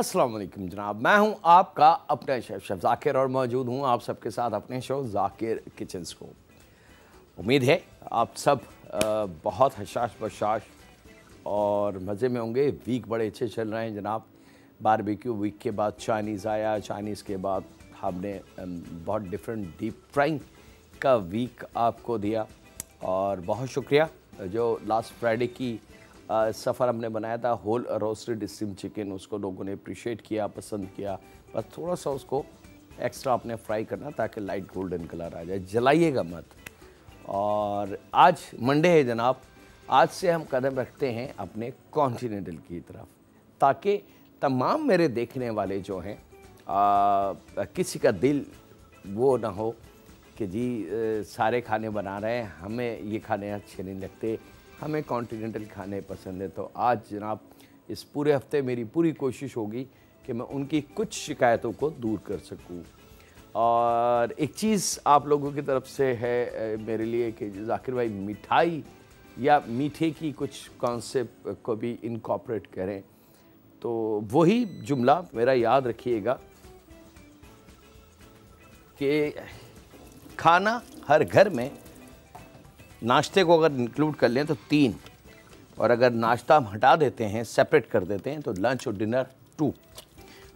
अस्सलाम वालेकुम जनाब, मैं हूं आपका अपना शेफ ज़ाकिर और मौजूद हूं आप सबके साथ अपने शो ज़ाकिर किचन्स को। उम्मीद है आप सब बहुत हशाश बशाश और मज़े में होंगे। वीक बड़े अच्छे चल रहे हैं जनाब। बारबेक्यू वीक के बाद चाइनीज़ आया, चाइनीज़ के बाद हमने बहुत डिफरेंट डीप फ्राइंग का वीक आपको दिया और बहुत शुक्रिया। जो लास्ट फ्राइडे की सफ़र हमने बनाया था होल रोस्टेड स्टीम चिकन, उसको लोगों ने अप्रिशिएट किया, पसंद किया। बस थोड़ा सा उसको एक्स्ट्रा आपने फ्राई करना ताकि लाइट गोल्डन कलर आ जाए, जलाइएगा मत। और आज मंडे है जनाब, आज से हम कदम रखते हैं अपने कॉन्टिनेंटल की तरफ, ताकि तमाम मेरे देखने वाले जो हैं किसी का दिल वो ना हो कि जी सारे खाने बना रहे हैं, हमें ये खाने अच्छे नहीं लगते, हमें कॉन्टिनेंटल खाने पसंद है। तो आज जनाब इस पूरे हफ्ते मेरी पूरी कोशिश होगी कि मैं उनकी कुछ शिकायतों को दूर कर सकूं। और एक चीज़ आप लोगों की तरफ से है मेरे लिए कि ज़ाकिर भाई मिठाई या मीठे की कुछ कॉन्सेप्ट को भी इनकॉर्पोरेट करें, तो वही जुमला मेरा याद रखिएगा कि खाना हर घर में नाश्ते को अगर इंक्लूड कर लें तो 3, और अगर नाश्ता हम हटा देते हैं, सेपरेट कर देते हैं, तो लंच और डिनर 2,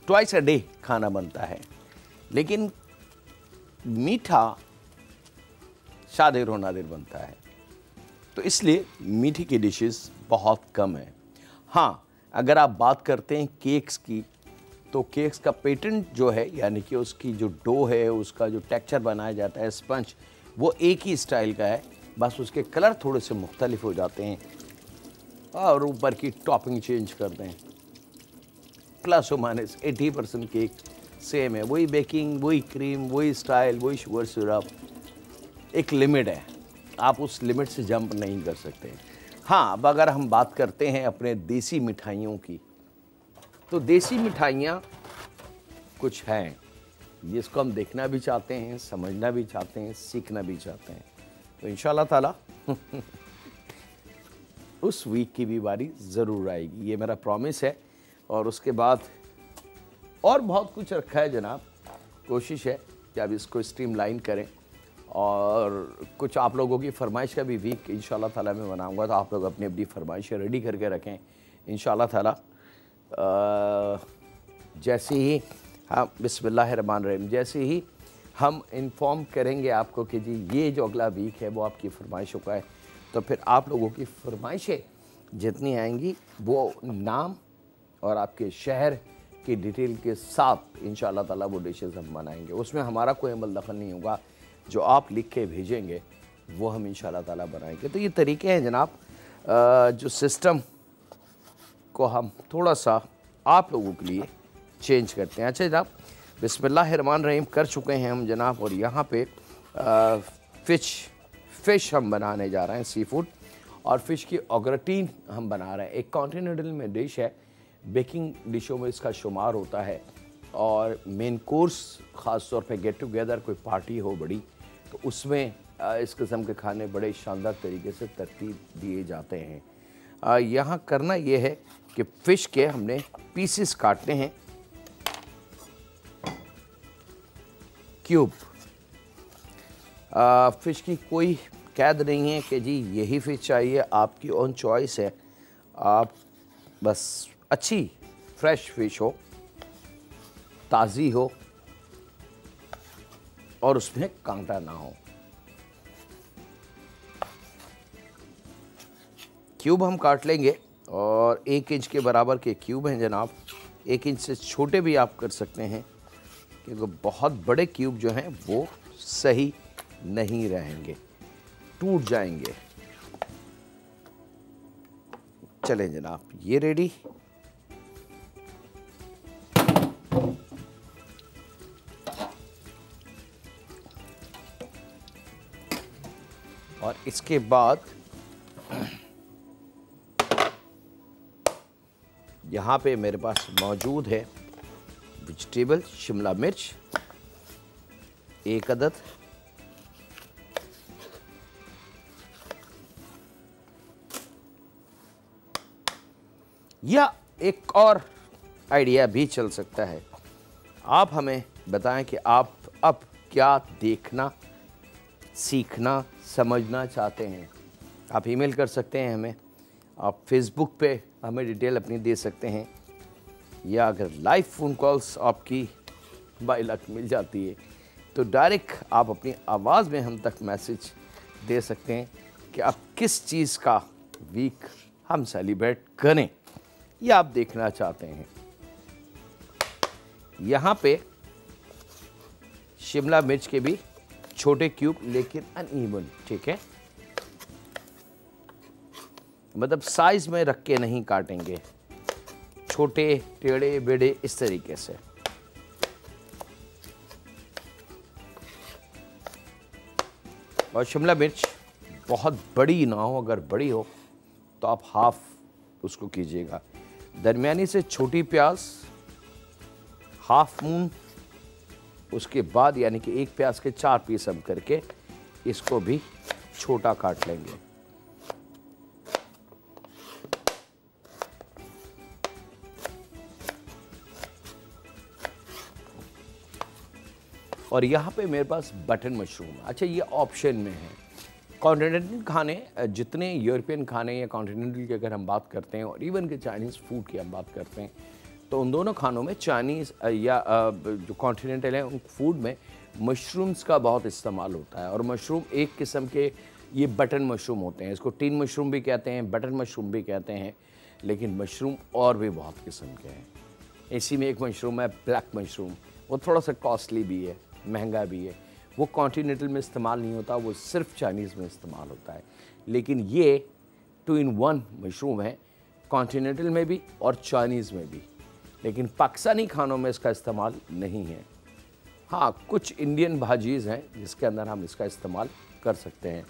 ट्वाइस अ डे खाना बनता है। लेकिन मीठा शादिर व नादिर बनता है, तो इसलिए मीठी की डिशेस बहुत कम है। हाँ, अगर आप बात करते हैं केक्स की, तो केक्स का पेटेंट जो है, यानी कि उसकी जो डो है, उसका जो टेक्सचर बनाया जाता है स्पंज, वो एक ही स्टाइल का है, बस उसके कलर थोड़े से मुख्तलिफ हो जाते हैं और ऊपर की टॉपिंग चेंज कर दें। प्लस और माइनस 80% केक सेम है, वही बेकिंग, वही क्रीम, वही स्टाइल, वही शुगर सिरप। एक लिमिट है, आप उस लिमिट से जंप नहीं कर सकते। हाँ, अब अगर हम बात करते हैं अपने देसी मिठाइयों की, तो देसी मिठाइयाँ कुछ हैं जिसको हम देखना भी चाहते हैं, समझना भी चाहते हैं, सीखना भी चाहते हैं। तो इंशाल्लाह ताला उस वीक की भी बारी ज़रूर आएगी, ये मेरा प्रॉमिस है। और उसके बाद और बहुत कुछ रखा है जनाब। कोशिश है कि अब इसको स्ट्रीमलाइन करें, और कुछ आप लोगों की फरमाइश का भी वीक इंशाल्लाह ताला मैं बनाऊंगा, तो आप लोग अपनी अपनी फरमाइशें रेडी करके रखें इंशाल्लाह ताला। जैसे ही हाँ, बिस्मिल्लाहिर्रहमानिर्रहीम, जैसे ही हम इन्फॉर्म करेंगे आपको कि जी ये जो अगला वीक है वो आपकी फरमाइशों का है, तो फिर आप लोगों की फरमाइशें जितनी आएंगी वो नाम और आपके शहर की डिटेल के साथ इंशाल्लाह ताला वो डिशेस हम बनाएंगे। उसमें हमारा कोई अमल दखल नहीं होगा, जो आप लिख के भेजेंगे वो हम इंशाल्लाह ताला बनाएंगे। तो ये तरीके हैं जनाब, जो सिस्टम को हम थोड़ा सा आप लोगों के लिए चेंज करते हैं। अच्छा जनाब, बिस्मिल्लाहिर्रहमानिर्रहीम कर चुके हैं हम जनाब, और यहाँ पे फ़िश हम बनाने जा रहे हैं, सी फूड, और फ़िश की ऑग्रटीन हम बना रहे हैं। एक कॉन्टिनेंटल में डिश है, बेकिंग डिशों में इसका शुमार होता है, और मेन कोर्स ख़ास तौर पे गेट टुगेदर कोई पार्टी हो बड़ी, तो उसमें इस किस्म के खाने बड़े शानदार तरीके से तरतीब दिए जाते हैं। यहाँ करना ये है कि फ़िश के हमने पीसेस काटने हैं, क्यूब। फ़िश की कोई कैद नहीं है कि जी यही फ़िश चाहिए, आपकी ओन चॉइस है। आप बस अच्छी फ्रेश फ़िश हो, ताज़ी हो, और उसमें कांटा ना हो। क्यूब हम काट लेंगे, और 1 इंच के बराबर के क्यूब हैं जनाब। 1 इंच से छोटे भी आप कर सकते हैं, क्योंकि बहुत बड़े क्यूब जो हैं वो सही नहीं रहेंगे, टूट जाएंगे। चलें जनाब, ये रेडी। और इसके बाद यहाँ पे मेरे पास मौजूद है वेजिटेबल, शिमला मिर्च 1 अदद, या एक और आइडिया भी चल सकता है। आप हमें बताएं कि आप अब क्या देखना, सीखना, समझना चाहते हैं। आप ईमेल कर सकते हैं हमें, आप फेसबुक पे हमें डिटेल अपनी दे सकते हैं, या अगर लाइव फ़ोन कॉल्स आपकी बाय लक मिल जाती है तो डायरेक्ट आप अपनी आवाज़ में हम तक मैसेज दे सकते हैं कि आप किस चीज़ का वीक हम सेलिब्रेट करें या आप देखना चाहते हैं। यहाँ पे शिमला मिर्च के भी छोटे क्यूब लेकिन अनइवन, ठीक है, मतलब साइज में रख के नहीं काटेंगे, छोटे टेढ़े बेड़े इस तरीके से। और शिमला मिर्च बहुत बड़ी ना हो, अगर बड़ी हो तो आप हाफ उसको कीजिएगा। दरमियानी से छोटी प्याज हाफ मून, उसके बाद यानी कि एक प्याज के 4 पीस हम करके इसको भी छोटा काट लेंगे। और यहाँ पे मेरे पास बटन मशरूम, अच्छा ये ऑप्शन में है। कॉन्टिनेंटल खाने, जितने यूरोपियन खाने या कॉन्टिनेंटल की अगर हम बात करते हैं और इवन के चाइनीज़ फूड की हम बात करते हैं, तो उन दोनों खानों में चाइनीज़ या जो कॉन्टिनेंटल है उन फूड में मशरूम्स का बहुत इस्तेमाल होता है। और मशरूम एक किस्म के ये बटन मशरूम होते हैं, इसको टीन मशरूम भी कहते हैं, बटन मशरूम भी कहते हैं, लेकिन मशरूम और भी बहुत किस्म के हैं। इसी में एक मशरूम है ब्लैक मशरूम, वो थोड़ा सा कॉस्टली भी है, महंगा भी है, वो कॉन्टिनेंटल में इस्तेमाल नहीं होता, वो सिर्फ चाइनीज़ में इस्तेमाल होता है। लेकिन ये 2 in 1 मशरूम है, कॉन्टिनेंटल में भी और चाइनीज़ में भी, लेकिन पाकिस्तानी खानों में इसका इस्तेमाल नहीं है। हाँ, कुछ इंडियन भाजीज़ हैं जिसके अंदर हम इसका इस्तेमाल कर सकते हैं।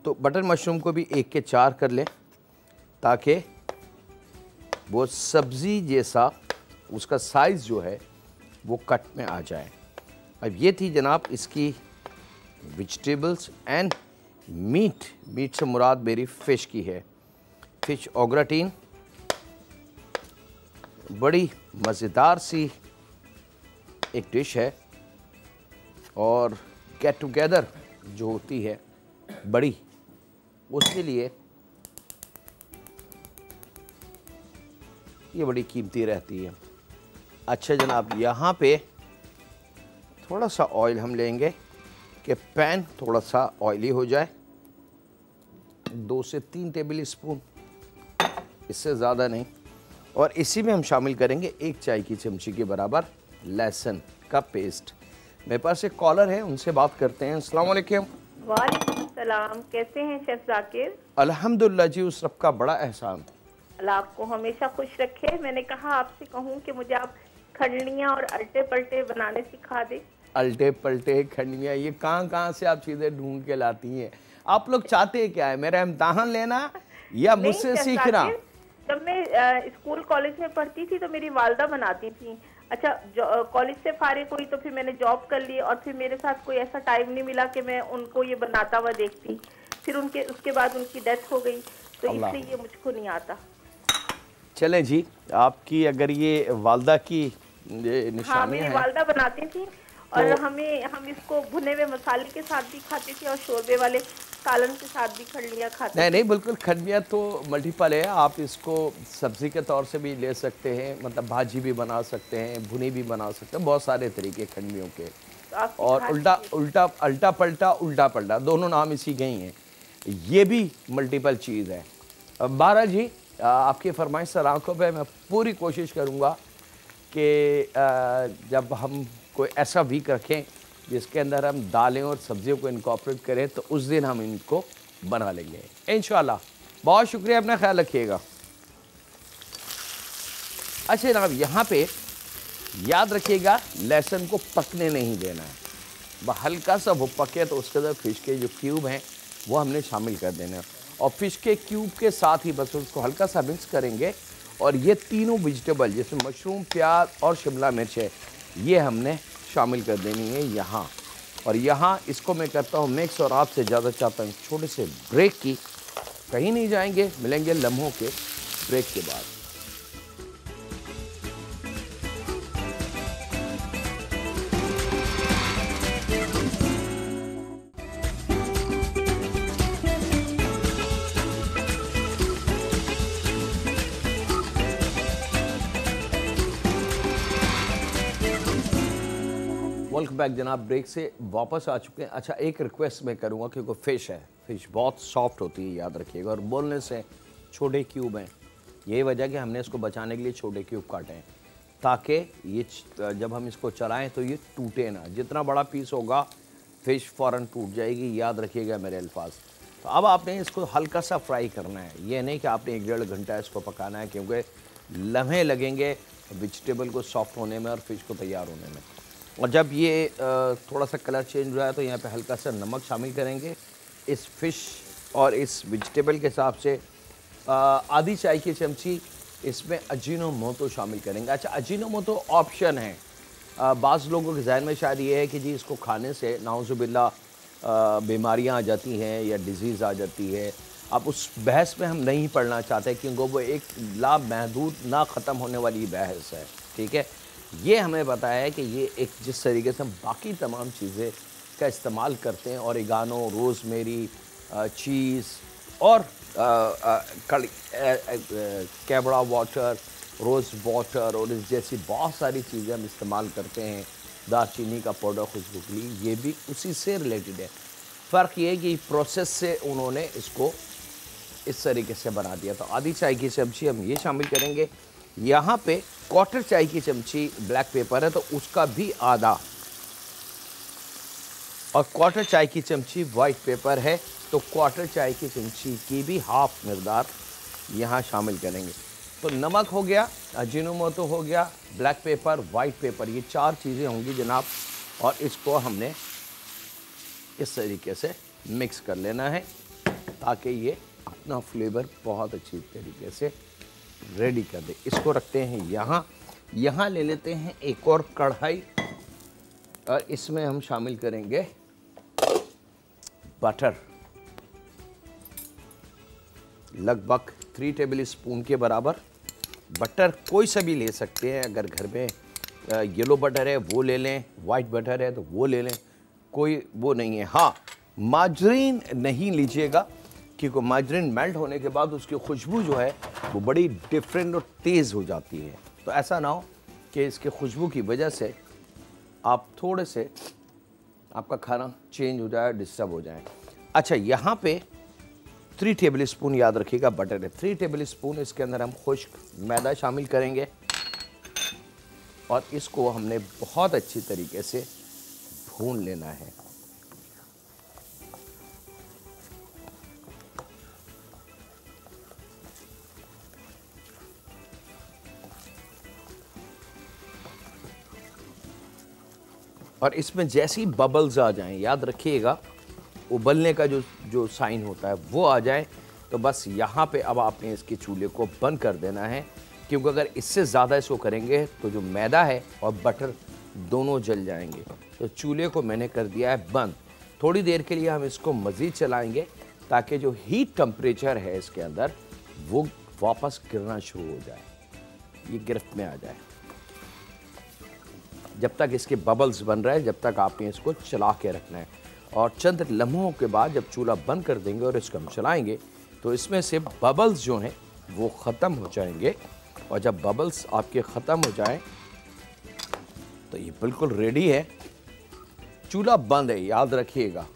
तो बटर मशरूम को भी 1 के 4 कर लें ताकि वो सब्ज़ी जैसा उसका साइज़ जो है वो कट में आ जाए। अब ये थी जनाब इसकी वेजिटेबल्स एंड मीट। मीट से मुराद मेरी फ़िश की है, फ़िश au gratin। बड़ी मज़ेदार सी एक डिश है और गेट टुगेदर जो होती है बड़ी, उसके लिए ये बड़ी कीमती रहती है। अच्छा जनाब, यहाँ पे थोड़ा सा ऑयल हम लेंगे कि पैन थोड़ा सा ऑयली हो जाए, 2 से 3 टेबल स्पून, इससे ज़्यादा नहीं। और इसी में हम शामिल करेंगे 1 चाय की चमची के बराबर लहसुन का पेस्ट। मेरे पास एक कॉलर है, उनसे बात करते हैं। अस्सलाम वालेकुम। वालेकुम सलाम, कैसे हैं शेफ जाकिर? अल्हम्दुलिल्लाह जी, उस रब का बड़ा एहसान। अल्लाह आपको हमेशा खुश रखे। मैंने कहा आपसे कहूँ कि मुझे आप खंडनियाँ और अल्टे पल्टे बनाने सिखा दें। अल्टे पल्टे खंडनियाँ, ये कहाँ से आप चीज़ें ढूंढ के लाती हैं? आप लोग चाहते क्या है, मेरा इम्तहान लेना या मुझसे सीखना? जब मैं स्कूल कॉलेज में पढ़ती थी तो मेरी वालदा बनाती थी। अच्छा, कॉलेज से फारिग हुई तो फिर मैंने जॉब कर ली और फिर मेरे साथ कोई ऐसा टाइम नहीं मिला कि मैं उनको ये बनाता हुआ देखती। फिर उसके बाद उनकी डेथ हो गई, तो इसलिए ये मुझको नहीं आता। चलें जी, आपकी अगर ये वालदा की निशानी हाँ, मेरी वालदा बनाती थी और तो हम इसको भुने हुए मसाले के साथ भी खाते थे और शोरबे वाले सालन के साथ भी खंडनियाँ खाते थे। नहीं, बिल्कुल खंडनियाँ तो मल्टीपल है। आप इसको सब्ज़ी के तौर से भी ले सकते हैं, मतलब भाजी भी बना सकते हैं, भुनी भी बना सकते हैं, बहुत सारे तरीके खंडनियों के। तो और अल्टा पल्टा दोनों नाम इसी के ही हैं। ये भी मल्टीपल चीज़ है। बारा जी, आपकी फरमाइश सर आंखों पे, मैं पूरी कोशिश करूँगा कि जब हम कोई ऐसा वीक रखें जिसके अंदर हम दालें और सब्जियों को इनकॉर्पोरेट करें तो उस दिन हम इनको बना लेंगे इंशाल्लाह। बहुत शुक्रिया, अपना ख्याल रखिएगा। अच्छा जनाब, यहाँ पे याद रखिएगा लहसुन को पकने नहीं देना है, हल्का सा वो पके तो उसके अंदर फिश के जो क्यूब हैं वो हमने शामिल कर देना है और फिश के क्यूब के साथ ही बस उसको हल्का सा मिक्स करेंगे। और ये तीनों वेजिटेबल जैसे मशरूम, प्याज और शिमला मिर्च है, ये हमने शामिल कर देनी है यहाँ। और यहाँ इसको मैं करता हूँ मिक्स और आपसे ज़्यादा चाहता हूँ छोटे से ब्रेक की। कहीं नहीं जाएंगे, मिलेंगे लम्हों के ब्रेक के बाद। वेलकम बैक जनाब, ब्रेक से वापस आ चुके हैं। अच्छा, एक रिक्वेस्ट मैं करूँगा क्योंकि फ़िश है, फ़िश बहुत सॉफ्ट होती है, याद रखिएगा, और बोलने से छोटे क्यूब हैं, यही वजह कि हमने इसको बचाने के लिए छोटे क्यूब काटे हैं ताकि ये जब हम इसको चलाएं तो ये टूटे ना। जितना बड़ा पीस होगा फ़िश फ़ौरन टूट जाएगी, याद रखिएगा मेरे अल्फाज। तो अब आपने इसको हल्का सा फ्राई करना है, ये नहीं कि आपने 1-1.5 घंटा इसको पकाना है, क्योंकि लम्हे लगेंगे वेजिटेबल को सॉफ्ट होने में और फ़िश को तैयार होने में। और जब ये थोड़ा सा कलर चेंज हो जाए तो यहाँ पे हल्का सा नमक शामिल करेंगे इस फ़िश और इस वेजिटेबल के हिसाब से। आधी चाय की चमची इसमें अजीनोमोटो शामिल करेंगे। अच्छा, अजीनोमोटो ऑप्शन है, बाज़ लोगों के जहन में शायद ये है कि जी इसको खाने से नाउज़ुबिल्लाह बीमारियाँ आ जाती हैं या डिज़ीज़ आ जाती है। अब उस बहस में हम नहीं पढ़ना चाहते क्योंकि वो एक लामहदूद ना ख़त्म होने वाली बहस है, ठीक है। ये हमें बताया है कि ये एक जिस तरीके से हम बाकी तमाम चीज़ें का इस्तेमाल करते हैं, ऑरिगानो, रोज़मेरी, चीज़ और कैबड़ा वाटर, रोज़ वाटर और इस जैसी बहुत सारी चीज़ें हम इस्तेमाल करते हैं। दालचीनी का पाउडर खुशबू के लिए, ये भी उसी से रिलेटेड है। फ़र्क ये है कि प्रोसेस से उन्होंने इसको इस तरीके से बना दिया। तो आधी चाय की चमची हम ये शामिल करेंगे। यहाँ पे क्वार्टर चाय की चमची ब्लैक पेपर है तो उसका भी आधा, और क्वार्टर चाय की चमची वाइट पेपर है तो क्वार्टर चाय की चमची की भी हाफ मकदार यहाँ शामिल करेंगे। तो नमक हो गया, अजीनोमोटो हो गया, ब्लैक पेपर, वाइट पेपर, ये 4 चीज़ें होंगी जनाब, और इसको हमने इस तरीके से मिक्स कर लेना है ताकि ये अपना फ्लेवर बहुत अच्छी तरीके से रेडी कर दे। इसको रखते हैं यहाँ। यहाँ ले लेते हैं एक और कढ़ाई और इसमें हम शामिल करेंगे बटर, लगभग 3 टेबल स्पून के बराबर। बटर कोई सा भी ले सकते हैं, अगर घर में येलो बटर है वो ले लें, वाइट बटर है तो वो ले लें, कोई वो नहीं है। हाँ, मार्जरीन नहीं लीजिएगा क्योंकि मार्जरीन मेल्ट होने के बाद उसकी खुशबू जो है वो बड़ी डिफरेंट और तेज़ हो जाती है। तो ऐसा ना हो कि इसके खुशबू की वजह से आप थोड़े से आपका खाना चेंज हो जाए, डिस्टर्ब हो जाए। अच्छा, यहाँ पे 3 टेबल स्पून याद रखिएगा बटर है। 3 टेबल स्पून इसके अंदर हम खुश्क मैदा शामिल करेंगे और इसको हमने बहुत अच्छी तरीके से भून लेना है। और इसमें जैसी बबल्स आ जाएं, याद रखिएगा उबलने का जो साइन होता है वो आ जाए तो बस यहाँ पे अब आपने इसके चूल्हे को बंद कर देना है, क्योंकि अगर इससे ज़्यादा इसको करेंगे तो जो मैदा है और बटर दोनों जल जाएंगे। तो चूल्हे को मैंने कर दिया है बंद। थोड़ी देर के लिए हम इसको मज़ीद चलाएंगे ताकि जो हीट टेम्परेचर है इसके अंदर वो वापस गिरना शुरू हो जाए, ये गिरफ्त में आ जाए। जब तक इसके बबल्स बन रहे हैं जब तक आपने इसको चला के रखना है, और चंद लम्हों के बाद जब चूल्हा बंद कर देंगे और इसको हम चलाएंगे तो इसमें से बबल्स जो हैं वो ख़त्म हो जाएंगे। और जब बबल्स आपके ख़त्म हो जाएं तो ये बिल्कुल रेडी है। चूल्हा बंद है, याद रखिएगा।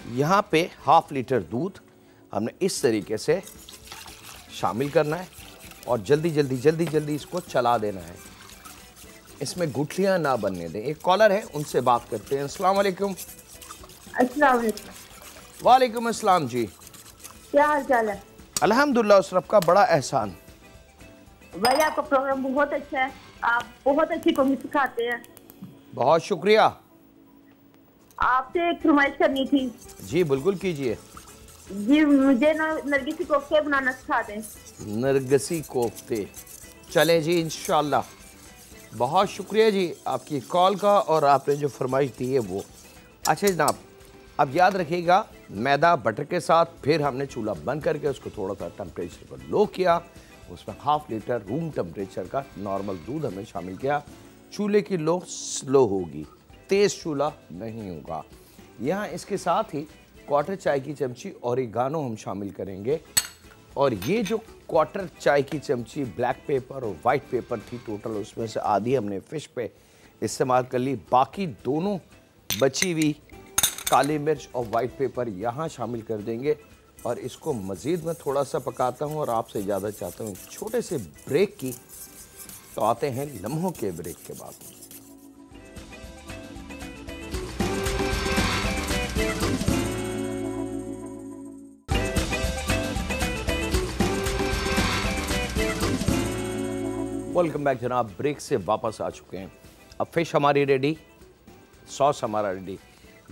यहाँ पे ½ लीटर दूध हमने इस तरीके से शामिल करना है और जल्दी जल्दी जल्दी जल्दी इसको चला देना है। इसमें गुठलियाँ ना बनने दें। एक कॉलर है, उनसे बात करते हैं। अस्सलाम वालेकुम। अस्सलाम वालेकुम। वालेकुम अस्सलाम जी, क्या हाल चाल है? अल्हम्दुलिल्लाह, उस रब का बड़ा एहसान। भाई आपका प्रोग्राम बहुत अच्छा है, आप बहुत अच्छी कुकिंग सिखाते हैं। बहुत शुक्रिया। आपसे एक फरमाइश करनी थी। जी बिल्कुल कीजिए। जी मुझे नरगिसी कोफ्ते बनाना सिखा दें। नरगिसी कोफ्ते, चले जी इंशाल्लाह। बहुत शुक्रिया जी आपकी कॉल का और आपने जो फरमाइश दी है वो। अच्छा जनाब, अब याद रखिएगा मैदा बटर के साथ फिर हमने चूल्हा बंद करके उसको थोड़ा सा टेम्परेचर पर लो किया, उसमें ½ लीटर रूम टेम्परेचर का नॉर्मल दूध हमने शामिल किया। चूल्हे की लो स्लो होगी, तेज़ चूल्हा नहीं होगा। यहाँ इसके साथ ही क्वार्टर चाय की चमची ओरिगानो हम शामिल करेंगे, और ये जो क्वार्टर चाय की चमची ब्लैक पेपर और वाइट पेपर थी टोटल, उसमें से आधी हमने फ़िश पे इस्तेमाल कर ली। बाकी दोनों बची हुई काली मिर्च और वाइट पेपर यहाँ शामिल कर देंगे और इसको मज़ीद मैं थोड़ा सा पकाता हूँ और आपसे इजाज़त चाहता हूँ छोटे से ब्रेक की। तो आते हैं लम्हों के ब्रेक के बाद। वेलकम बैक जनाब, ब्रेक से वापस आ चुके हैं। अब फिश हमारी रेडी, सॉस हमारा रेडी।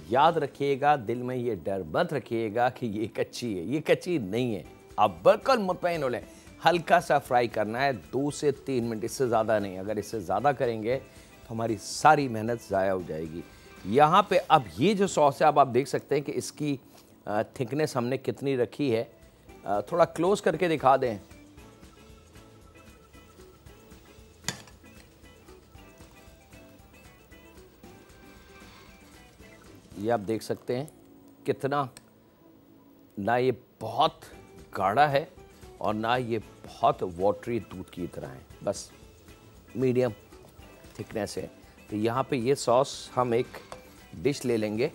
याद रखिएगा, दिल में ये डर मत रखिएगा कि ये कच्ची है, ये कच्ची नहीं है। आप बिल्कुल मुतमईन हो लें, हल्का सा फ्राई करना है 2 से 3 मिनट, इससे ज़्यादा नहीं। अगर इससे ज़्यादा करेंगे तो हमारी सारी मेहनत ज़ाया हो जाएगी। यहाँ पे अब ये जो सॉस है, अब आप देख सकते हैं कि इसकी थिकनेस हमने कितनी रखी है। थोड़ा क्लोज करके दिखा दें। ये आप देख सकते हैं कितना, ना ये बहुत गाढ़ा है और ना ये बहुत वाटरी दूध की तरह है, बस मीडियम थिकनेस है। तो यहाँ पे ये सॉस हम एक डिश ले लेंगे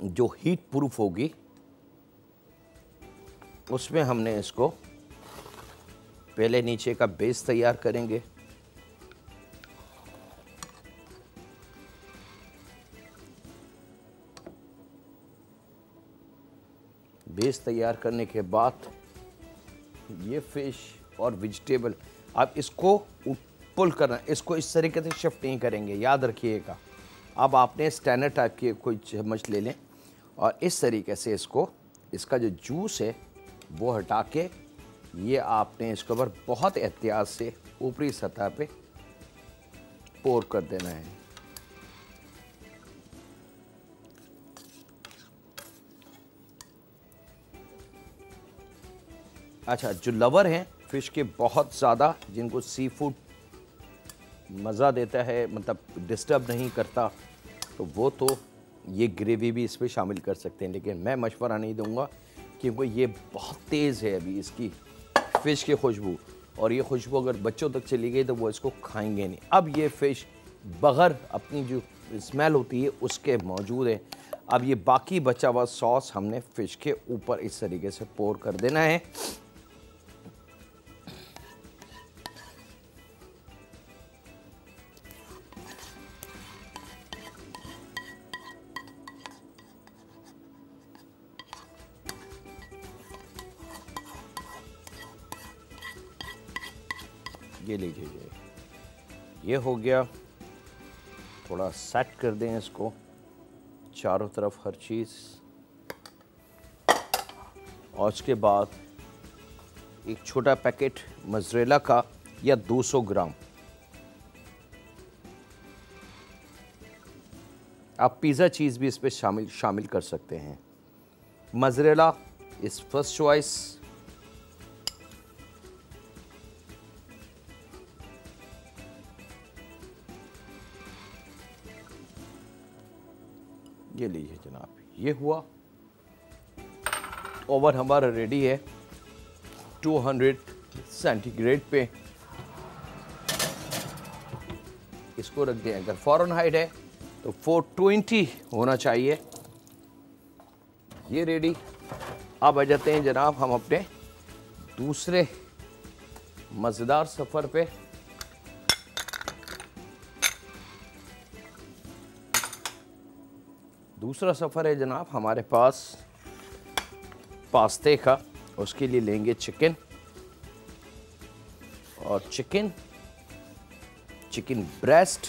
जो हीट प्रूफ होगी, उसमें हमने इसको पहले नीचे का बेस तैयार करेंगे। बेस तैयार करने के बाद ये फिश और वेजिटेबल, आप इसको पुल करना, इसको इस तरीके से शिफ्ट नहीं करेंगे, याद रखिएगा। अब आपने स्टैंडर्ड टाइप की कोई चम्मच ले लें और इस तरीके से इसको, इसका जो जूस है वो हटा के ये आपने इसके ऊपर बहुत एहतियात से ऊपरी सतह पे पोर कर देना है। अच्छा, जो लवर हैं फ़िश के बहुत ज़्यादा, जिनको सी फूड मज़ा देता है, मतलब डिस्टर्ब नहीं करता, तो वो तो ये ग्रेवी भी इस पर शामिल कर सकते हैं। लेकिन मैं मशवरा नहीं दूंगा क्योंकि ये बहुत तेज़ है अभी इसकी फ़िश की खुशबू, और ये खुशबू अगर बच्चों तक चली गई तो वो इसको खाएंगे नहीं। अब ये फ़िश बग़ैर अपनी जो स्मेल होती है उसके मौजूद है। अब ये बाकी बचा हुआ सॉस हमने फ़िश के ऊपर इस तरीके से पोर कर देना है। ये लीजिए, ये हो गया। थोड़ा सेट कर दें इसको चारों तरफ हर चीज़, और उसके बाद एक छोटा पैकेट मोज़रेला का या 200 ग्राम, आप पिज़्ज़ा चीज़ भी इस पर शामिल कर सकते हैं। Mozzarella is first choice. ये लीजिए जनाब, ये हुआ। ओवन हमारा रेडी है 200 सेंटीग्रेड पे। इसको रख दें, अगर फ़ारेनहाइट है तो 420 होना चाहिए। ये रेडी। अब आ जाते हैं जनाब हम अपने दूसरे मज़ेदार सफ़र पे। दूसरा सफ़र है जनाब हमारे पास पास्ते का। उसके लिए लेंगे चिकन, और चिकन ब्रेस्ट,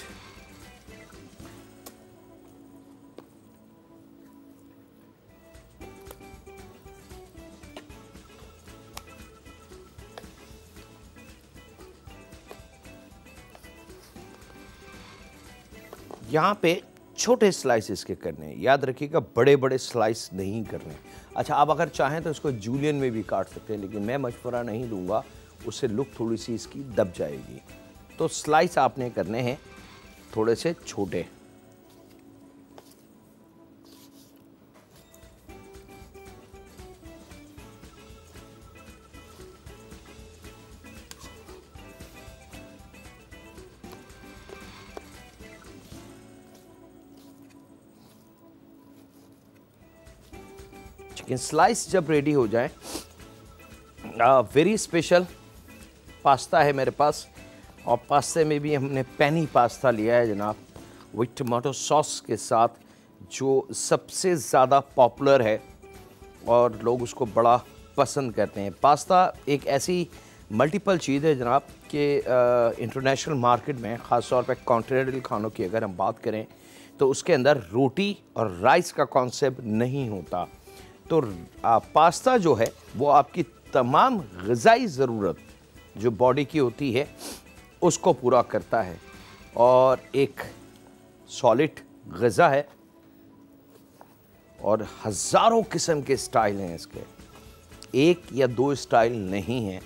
यहाँ पे छोटे स्लाइसेस के करने हैं, याद रखिएगा, बड़े बड़े स्लाइस नहीं करने। अच्छा, आप अगर चाहें तो इसको जूलियन में भी काट सकते हैं, लेकिन मैं मशवरा नहीं दूंगा, उससे लुक थोड़ी सी इसकी दब जाएगी। तो स्लाइस आपने करने हैं थोड़े से छोटे। चिकन स्लाइस जब रेडी हो जाए, वेरी स्पेशल पास्ता है मेरे पास, और पास्ते में भी हमने पेनी पास्ता लिया है जनाब, विथ टमाटो सॉस के साथ, जो सबसे ज़्यादा पॉपुलर है और लोग उसको बड़ा पसंद करते हैं। पास्ता एक ऐसी मल्टीपल चीज़ है जनाब कि इंटरनेशनल मार्केट में ख़ास तौर पे कॉन्टिनेंटल खानों की अगर हम बात करें तो उसके अंदर रोटी और राइस का कॉन्सेप्ट नहीं होता। तो पास्ता जो है वो आपकी तमाम ग़िज़ाई ज़रूरत जो बॉडी की होती है उसको पूरा करता है, और एक सॉलिड ग़िज़ा है, और हज़ारों किस्म के स्टाइल हैं इसके, एक या दो स्टाइल नहीं है।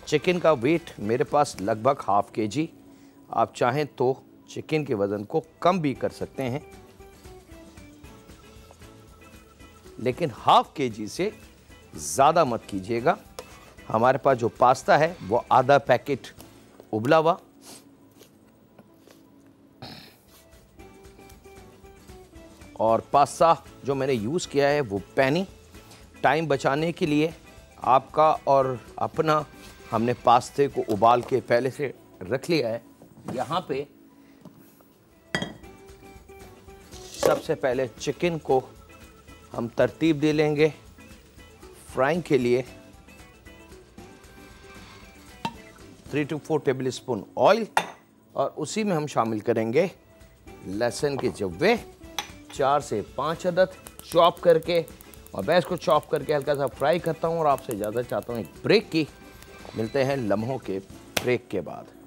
चिकन का वेट मेरे पास लगभग ½ kg, आप चाहें तो चिकन के वज़न को कम भी कर सकते हैं, लेकिन ½ kg से ज़्यादा मत कीजिएगा। हमारे पास जो पास्ता है वो आधा पैकेट उबला हुआ, और पास्ता जो मैंने यूज़ किया है वो पेनी। टाइम बचाने के लिए आपका और अपना हमने पास्ते को उबाल के पहले से रख लिया है। यहाँ पे सबसे पहले चिकन को हम तरतीब दे लेंगे फ्राइंग के लिए। 3 to 4 टेबल स्पून ऑयल, और उसी में हम शामिल करेंगे लहसुन के जव्वे 4 से 5 अदद चॉप करके, और मैं इसको चॉप करके हल्का सा फ्राई करता हूँ। और आपसे इजाज़त चाहता हूँ एक ब्रेक की। मिलते हैं लम्हों के ब्रेक के बाद।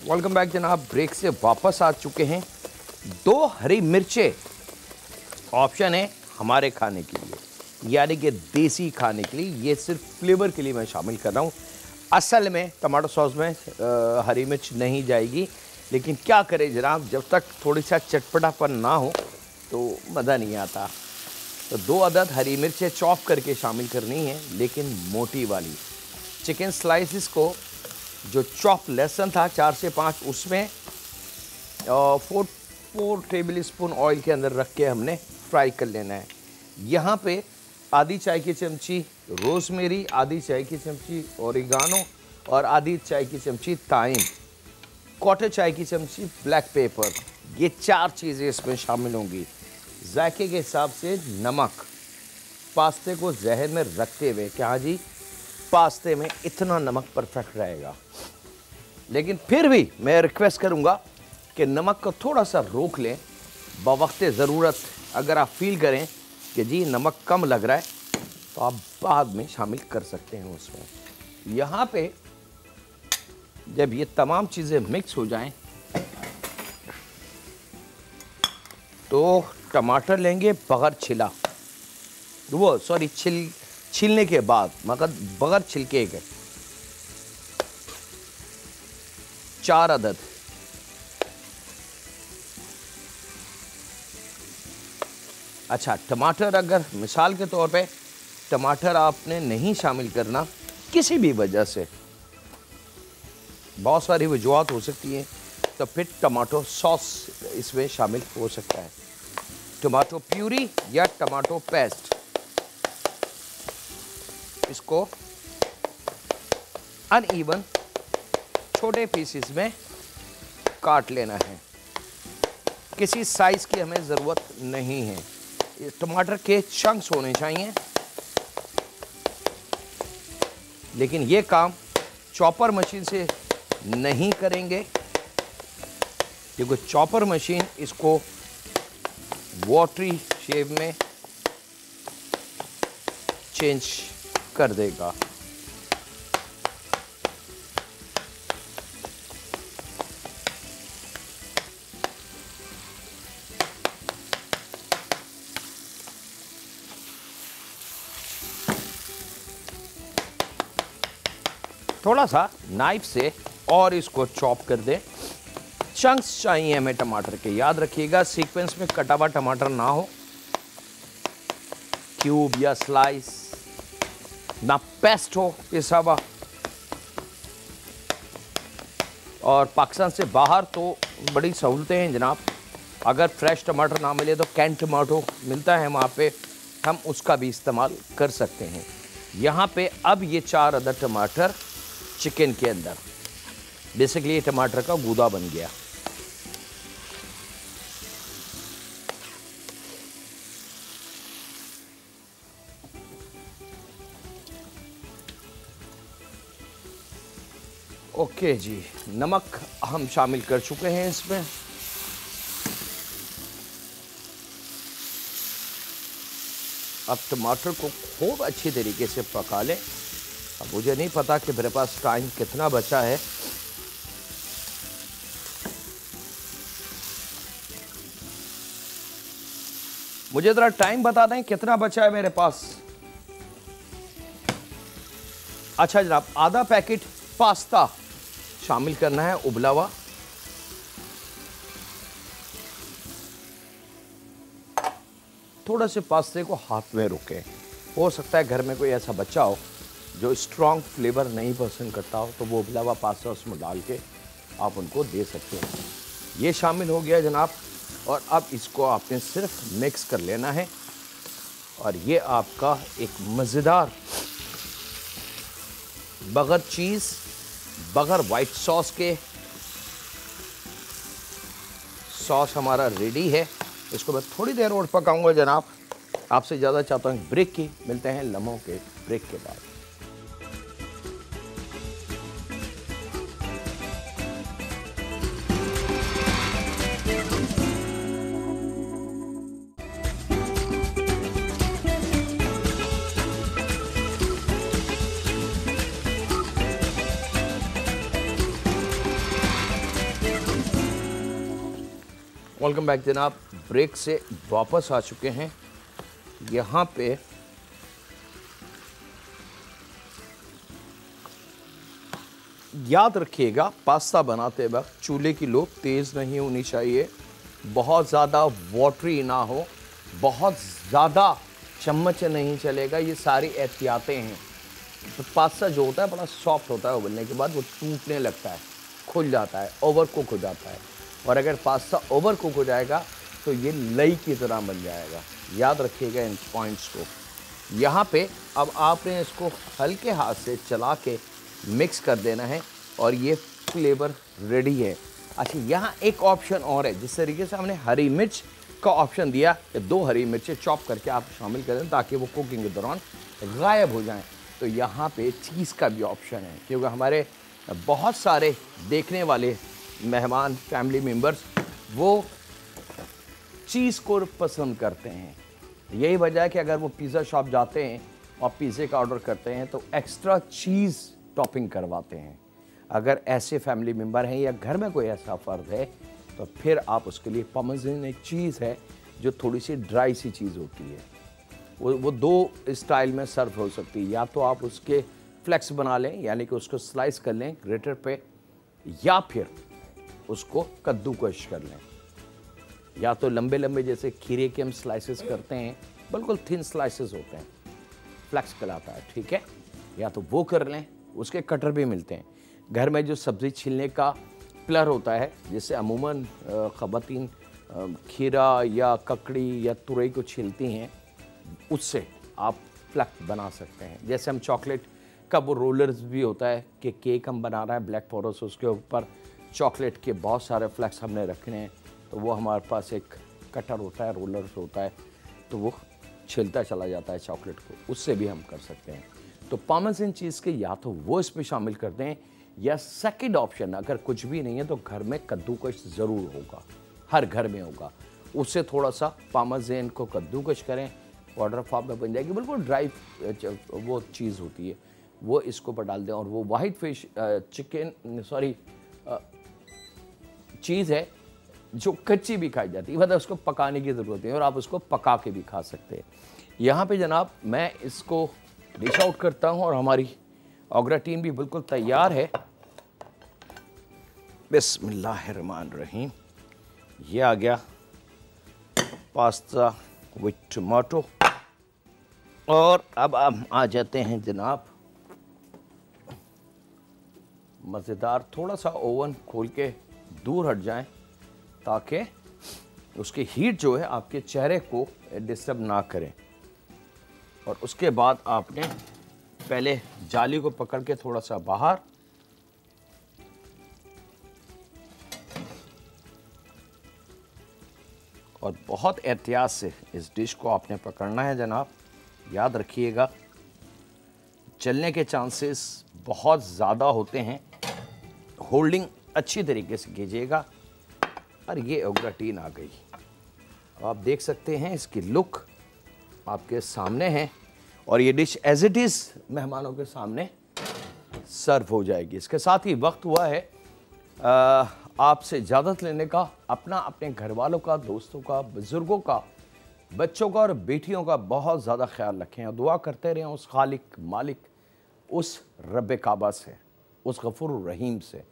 वेलकम बैक जनाब, ब्रेक से वापस आ चुके हैं। 2 हरी मिर्चें ऑप्शन है हमारे खाने के लिए, यानी कि देसी खाने के लिए, ये सिर्फ फ्लेवर के लिए मैं शामिल कर रहा हूँ। असल में टमाटो सॉस में हरी मिर्च नहीं जाएगी, लेकिन क्या करें जनाब, जब तक थोड़ी सा चटपटापन ना हो तो मज़ा नहीं आता। तो 2 अदद हरी मिर्चें चॉप करके शामिल करनी है, लेकिन मोटी वाली। चिकन स्लाइसिस को जो चॉप लहसुन था 4 से 5, उसमें 4 टेबल स्पून ऑयल के अंदर रख के हमने फ्राई कर लेना है। यहाँ पे आधी चाय की चमची रोज़मेरी, आधी चाय की चमची ओरिगानो, और आधी चाय की चमची ताइम, 1/4 चाय की चमची ब्लैक पेपर, ये 4 चीज़ें इसमें शामिल होंगी। जायके के हिसाब से नमक, पास्ते को जहन में रखते हुए कि हाँ जी पास्ते में इतना नमक परफेक्ट रहेगा, लेकिन फिर भी मैं रिक्वेस्ट करूँगा कि नमक को थोड़ा सा रोक लें बवक्त ज़रूरत। अगर आप फील करें कि जी नमक कम लग रहा है तो आप बाद में शामिल कर सकते हैं उसमें। यहाँ पे जब ये तमाम चीज़ें मिक्स हो जाएं तो टमाटर लेंगे बगैर छिला, वो सॉरी छीलने के बाद, मगर बगैर छिलके के 4 अदद। अच्छा, टमाटर अगर मिसाल के तौर पे टमाटर आपने नहीं शामिल करना किसी भी वजह से, बहुत सारी वजूहत हो सकती हैं, तो फिर टमाटो सॉस इसमें शामिल हो सकता है, टमाटो प्यूरी या टमाटो पेस्ट। इसको अनइवन छोटे पीसेस में काट लेना है, किसी साइज की हमें ज़रूरत नहीं है। टमाटर के चंक्स होने चाहिए, लेकिन ये काम चॉपर मशीन से नहीं करेंगे, क्योंकि चॉपर मशीन इसको वाटरी शेप में चेंज कर देगा। थोड़ा सा नाइफ से और इसको चॉप कर दें चंक्स चाहिए हमें टमाटर के। याद रखिएगा सीक्वेंस में कटा हुआ टमाटर ना हो, क्यूब या स्लाइस, ना पेस्ट हो पिसा हुआ। और पाकिस्तान से बाहर तो बड़ी सहूलतें हैं जनाब, अगर फ्रेश टमाटर ना मिले तो कैन टमाटो मिलता है वहाँ पे, हम उसका भी इस्तेमाल कर सकते हैं। यहाँ पे अब ये 4 अदद टमाटर चिकन के अंदर, बेसिकली ये टमाटर का गूदा बन गया। ओके जी, नमक हम शामिल कर चुके हैं इसमें। अब टमाटर को खूब अच्छी तरीके से पका लें। अब मुझे नहीं पता कि मेरे पास टाइम कितना बचा है। मुझे ज़रा टाइम बता दें कितना बचा है मेरे पास। अच्छा जनाब, आधा पैकेट पास्ता शामिल करना है उबला हुआ। थोड़ा से पास्ते को हाथ में रोकें। हो सकता है घर में कोई ऐसा बच्चा हो जो स्ट्रॉन्ग फ्लेवर नहीं पसंद करता हो, तो वो उबला हुआ पास्ता उसमें डाल के आप उनको दे सकते हैं। ये शामिल हो गया जनाब, और अब इसको आपने सिर्फ मिक्स कर लेना है और ये आपका एक मज़ेदार बगैर चीज़, बगैर वाइट सॉस के सॉस हमारा रेडी है। इसको मैं थोड़ी देर और पकाऊंगा जनाब। आपसे ज़्यादा चाहता हूँ ब्रेक की। मिलते हैं लम्हों के ब्रेक के बाद। वेलकम बैक जनाब, ब्रेक से वापस आ चुके हैं। यहाँ पे याद रखिएगा पास्ता बनाते वक्त चूल्हे की लो तेज़ नहीं होनी चाहिए, बहुत ज़्यादा वाटरी ना हो, बहुत ज़्यादा चम्मच नहीं चलेगा। ये सारी एहतियातें हैं। तो पास्ता जो होता है बड़ा सॉफ्ट होता है, उबलने के बाद वो टूटने लगता है, खुल जाता है, ओवर कुक हो जाता है। और अगर पास्ता ओवर कुक हो जाएगा तो ये लई की तरह बन जाएगा। याद रखिएगा इन पॉइंट्स को। यहाँ पे अब आपने इसको हल्के हाथ से चला के मिक्स कर देना है और ये फ्लेवर रेडी है। अच्छा, यहाँ एक ऑप्शन और है, जिस तरीके से हमने हरी मिर्च का ऑप्शन दिया कि 2 हरी मिर्चें चॉप करके आप शामिल करें ताकि वो कुकिंग के दौरान गायब हो जाएं, तो यहाँ पे चीज़ का भी ऑप्शन है। क्योंकि हमारे बहुत सारे देखने वाले मेहमान, फैमिली मेम्बर्स, वो चीज़ को पसंद करते हैं। यही वजह है कि अगर वो पिज़्ज़ा शॉप जाते हैं और पिज़्ज़े का ऑर्डर करते हैं तो एक्स्ट्रा चीज़ टॉपिंग करवाते हैं। अगर ऐसे फैमिली मेम्बर हैं या घर में कोई ऐसा फ़र्द है तो फिर आप उसके लिए पार्मेसन एक चीज़ है जो थोड़ी सी ड्राई सी चीज़ होती है, वो 2 स्टाइल में सर्व हो सकती है। या तो आप उसके फ्लेक्स बना लें, यानी कि उसको स्लाइस कर लें ग्रेटर पे, या फिर उसको कद्दूकश कर लें। या तो लंबे लंबे जैसे खीरे के हम स्लाइसेस करते हैं, बिल्कुल थिन स्लाइसेस होते हैं, फ्लेक्स कहलाता है, ठीक है, या तो वो कर लें। उसके कटर भी मिलते हैं। घर में जो सब्ज़ी छीलने का प्लर होता है, जिससे अमूमन ख़वातीन खीरा या ककड़ी या तुरई को छीलती हैं, उससे आप फ्लेक्स बना सकते हैं। जैसे हम चॉकलेट का वो रोलर्स भी होता है कि केक हम बना रहे हैं ब्लैक फॉरेस्ट, उसके ऊपर चॉकलेट के बहुत सारे फ्लेक्स हमने रखने हैं, तो वो हमारे पास एक कटर होता है, रोलर होता है, तो वो छिलता चला जाता है चॉकलेट को, उससे भी हम कर सकते हैं। तो पार्मेसन चीज़ के या तो वो इसमें शामिल कर दें, या सेकंड ऑप्शन अगर कुछ भी नहीं है तो घर में कद्दूकश ज़रूर होगा, हर घर में होगा। उससे थोड़ा सा पार्मेसन को कद्दूकश करें, पाउडर फॉर्म में बन जाएगी, बिल्कुल ड्राई वो चीज़ होती है, वो इसको पर डाल दें। और वो वाइट फिश चीज़ है जो कच्ची भी खाई जाती है, मतलब उसको पकाने की ज़रूरत है और आप उसको पका के भी खा सकते हैं। यहाँ पे जनाब मैं इसको डिश आउट करता हूँ और हमारी ओगरा टीम भी बिल्कुल तैयार है। बिस्मिल्लाहिर्रहमानिर्रहीम। ये आ गया पास्ता विथ टमाटो। और अब हम आ जाते हैं जनाब, मज़ेदार, थोड़ा सा ओवन खोल के दूर हट जाएं ताकि उसकी हीट जो है आपके चेहरे को डिस्टर्ब ना करें। और उसके बाद आपने पहले जाली को पकड़ के थोड़ा सा बाहर, और बहुत एहतियात से इस डिश को आपने पकड़ना है जनाब। याद रखिएगा, जलने के चांसेस बहुत ज़्यादा होते हैं। होल्डिंग अच्छी तरीके से कीजिएगा। और ये ओग्राटीन आ गई। अब आप देख सकते हैं इसकी लुक आपके सामने है और ये डिश एज इट इज़ मेहमानों के सामने सर्व हो जाएगी। इसके साथ ही वक्त हुआ है आपसे इजाज़त लेने का। अपना, अपने घर वालों का, दोस्तों का, बुज़ुर्गों का, बच्चों का और बेटियों का बहुत ज़्यादा ख्याल रखें और दुआ करते रहें उस खालिक मालिक, उस रब काबा से, उस गफूर रहीम से,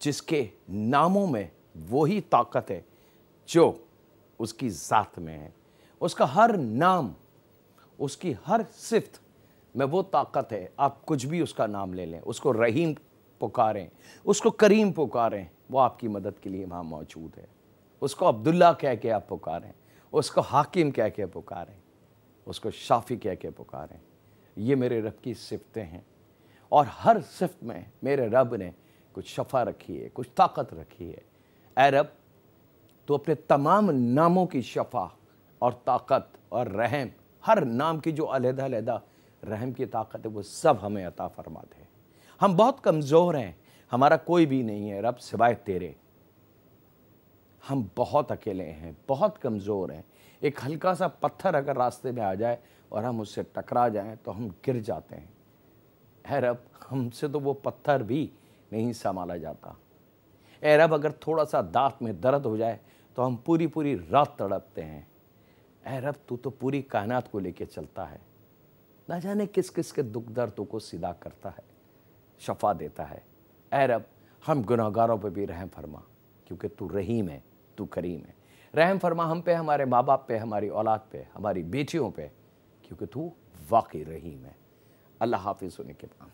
जिसके नामों में वही ताकत है जो उसकी ज़ात में है। उसका हर नाम, उसकी हर सिफ्त में वो ताकत है। आप कुछ भी उसका नाम ले लें, उसको रहीम पुकारें, उसको करीम पुकारें, वो आपकी मदद के लिए वहाँ मौजूद है। उसको अब्दुल्ला कह के आप पुकारें, उसको हाकिम कह के पुकारें, उसको शाफी कह के पुकारें। ये मेरे रब की सिफ्तें हैं और हर सिफ्त में मेरे रब ने कुछ शफा रखी है, कुछ ताकत रखी है। ऐ रब, तो अपने तमाम नामों की शफा और ताकत और रहम, हर नाम की जो अलहदा-अलहदा रहम की ताकत है, वो सब हमें अता फरमा दे। हम बहुत कमज़ोर हैं, हमारा कोई भी नहीं है रब सिवाय तेरे। हम बहुत अकेले हैं, बहुत कमज़ोर हैं। एक हल्का सा पत्थर अगर रास्ते में आ जाए और हम उससे टकरा जाएं तो हम गिर जाते हैं। है रब, हमसे तो वो पत्थर भी नहीं संभाला जाता। ए रब, अगर थोड़ा सा दांत में दर्द हो जाए तो हम पूरी पूरी रात तड़पते हैं। ए रब, तू तो पूरी कायनात को लेके चलता है, ना जाने किस किस के दुख दर्दों को सीधा करता है, शफा देता है। ए रब, हम गुनाहगारों पे भी रहम फरमा, क्योंकि तू रहीम है, तू करीम है। रहम फरमा हम पे, हमारे माँ बाप पे, हमारी औलाद पे, हमारी बेटियों पे, क्योंकि तू वाकई रहीम है। अल्लाह हाफिज़ होने के बाद